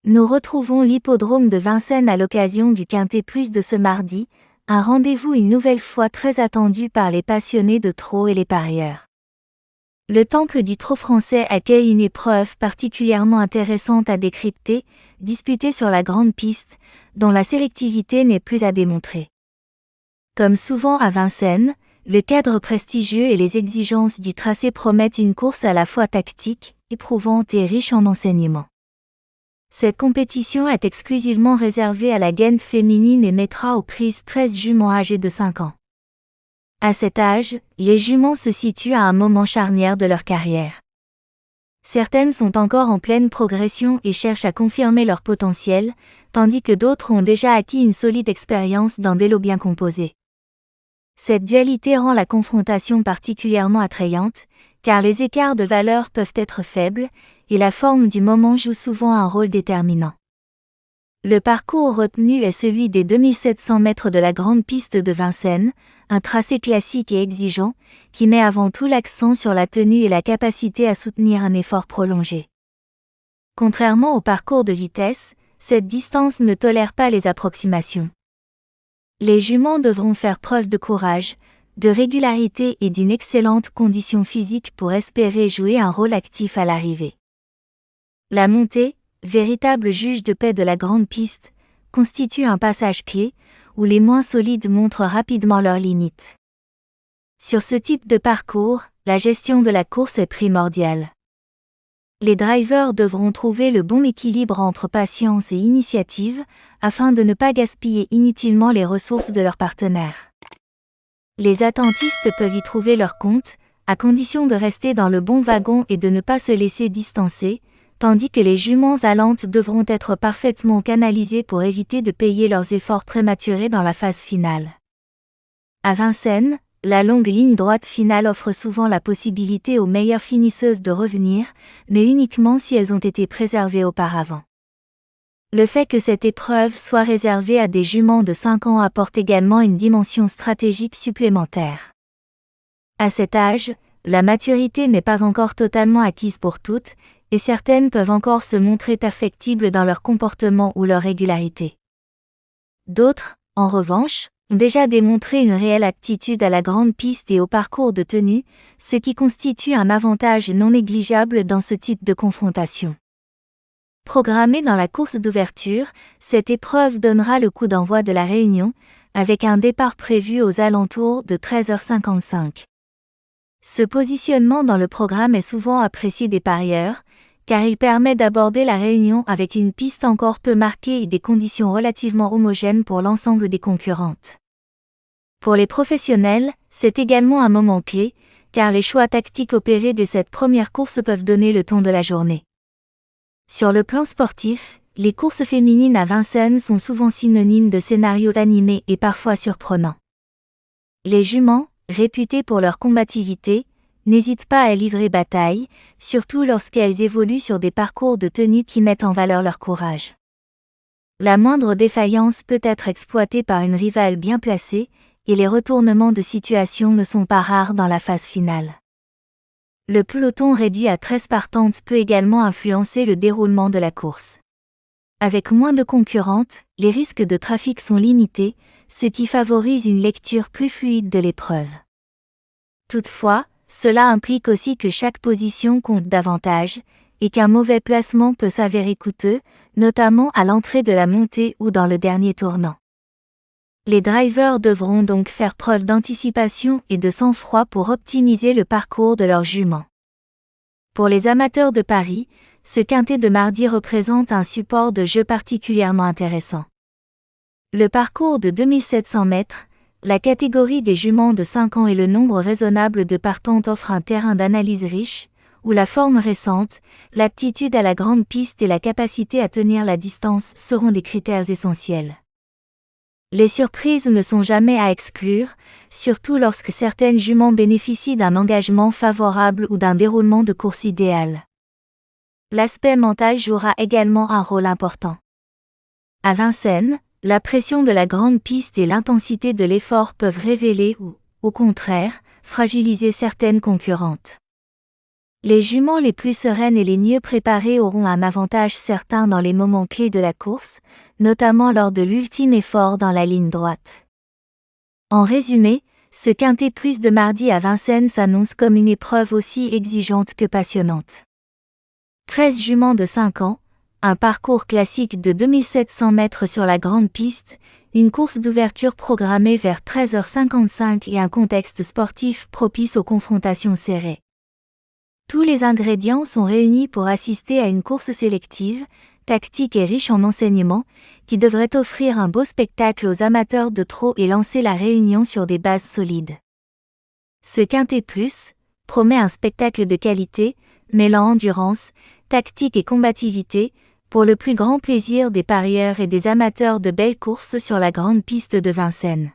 Nous retrouvons l'hippodrome de Vincennes à l'occasion du Quintet Plus de ce mardi, un rendez-vous une nouvelle fois très attendu par les passionnés de trot et les parieurs. Le temple du trot français accueille une épreuve particulièrement intéressante à décrypter, disputée sur la grande piste, dont la sélectivité n'est plus à démontrer. Comme souvent à Vincennes, le cadre prestigieux et les exigences du tracé promettent une course à la fois tactique, éprouvante et riche en enseignements. Cette compétition est exclusivement réservée à la gaine féminine et mettra aux prises 13 juments âgés de 5 ans. À cet âge, les juments se situent à un moment charnière de leur carrière. Certaines sont encore en pleine progression et cherchent à confirmer leur potentiel, tandis que d'autres ont déjà acquis une solide expérience dans des lots bien composés. Cette dualité rend la confrontation particulièrement attrayante, car les écarts de valeur peuvent être faibles, et la forme du moment joue souvent un rôle déterminant. Le parcours retenu est celui des 2700 mètres de la grande piste de Vincennes, un tracé classique et exigeant, qui met avant tout l'accent sur la tenue et la capacité à soutenir un effort prolongé. Contrairement au parcours de vitesse, cette distance ne tolère pas les approximations. Les juments devront faire preuve de courage, de régularité et d'une excellente condition physique pour espérer jouer un rôle actif à l'arrivée. La montée, véritable juge de paix de la grande piste, constitue un passage clé, où les moins solides montrent rapidement leurs limites. Sur ce type de parcours, la gestion de la course est primordiale. Les drivers devront trouver le bon équilibre entre patience et initiative, afin de ne pas gaspiller inutilement les ressources de leurs partenaires. Les attentistes peuvent y trouver leur compte, à condition de rester dans le bon wagon et de ne pas se laisser distancer, tandis que les juments allantes devront être parfaitement canalisées pour éviter de payer leurs efforts prématurés dans la phase finale. À Vincennes, la longue ligne droite finale offre souvent la possibilité aux meilleures finisseuses de revenir, mais uniquement si elles ont été préservées auparavant. Le fait que cette épreuve soit réservée à des juments de 5 ans apporte également une dimension stratégique supplémentaire. À cet âge, la maturité n'est pas encore totalement acquise pour toutes, et certaines peuvent encore se montrer perfectibles dans leur comportement ou leur régularité. D'autres, en revanche, ont déjà démontré une réelle aptitude à la grande piste et au parcours de tenue, ce qui constitue un avantage non négligeable dans ce type de confrontation. Programmée dans la course d'ouverture, cette épreuve donnera le coup d'envoi de la réunion, avec un départ prévu aux alentours de 13h55. Ce positionnement dans le programme est souvent apprécié des parieurs, car il permet d'aborder la réunion avec une piste encore peu marquée et des conditions relativement homogènes pour l'ensemble des concurrentes. Pour les professionnels, c'est également un moment clé, car les choix tactiques opérés dès cette première course peuvent donner le ton de la journée. Sur le plan sportif, les courses féminines à Vincennes sont souvent synonymes de scénarios animés et parfois surprenants. Les juments, réputées pour leur combativité, n'hésitent pas à livrer bataille, surtout lorsqu'elles évoluent sur des parcours de tenue qui mettent en valeur leur courage. La moindre défaillance peut être exploitée par une rivale bien placée, et les retournements de situation ne sont pas rares dans la phase finale. Le peloton réduit à 13 partantes peut également influencer le déroulement de la course. Avec moins de concurrentes, les risques de trafic sont limités, ce qui favorise une lecture plus fluide de l'épreuve. Toutefois, cela implique aussi que chaque position compte davantage, et qu'un mauvais placement peut s'avérer coûteux, notamment à l'entrée de la montée ou dans le dernier tournant. Les drivers devront donc faire preuve d'anticipation et de sang-froid pour optimiser le parcours de leurs juments. Pour les amateurs de paris, ce quintet de mardi représente un support de jeu particulièrement intéressant. Le parcours de 2700 mètres, la catégorie des juments de 5 ans et le nombre raisonnable de partantes offrent un terrain d'analyse riche, où la forme récente, l'aptitude à la grande piste et la capacité à tenir la distance seront des critères essentiels. Les surprises ne sont jamais à exclure, surtout lorsque certaines juments bénéficient d'un engagement favorable ou d'un déroulement de course idéal. L'aspect mental jouera également un rôle important. À Vincennes, la pression de la grande piste et l'intensité de l'effort peuvent révéler ou, au contraire, fragiliser certaines concurrentes. Les juments les plus sereines et les mieux préparées auront un avantage certain dans les moments clés de la course, notamment lors de l'ultime effort dans la ligne droite. En résumé, ce Quintet Plus de mardi à Vincennes s'annonce comme une épreuve aussi exigeante que passionnante. 13 juments de 5 ans, un parcours classique de 2700 mètres sur la grande piste, une course d'ouverture programmée vers 13h55 et un contexte sportif propice aux confrontations serrées. Tous les ingrédients sont réunis pour assister à une course sélective, tactique et riche en enseignements, qui devrait offrir un beau spectacle aux amateurs de trot et lancer la réunion sur des bases solides. Ce Quintet Plus promet un spectacle de qualité, mêlant endurance, tactique et combativité, pour le plus grand plaisir des parieurs et des amateurs de belles courses sur la grande piste de Vincennes.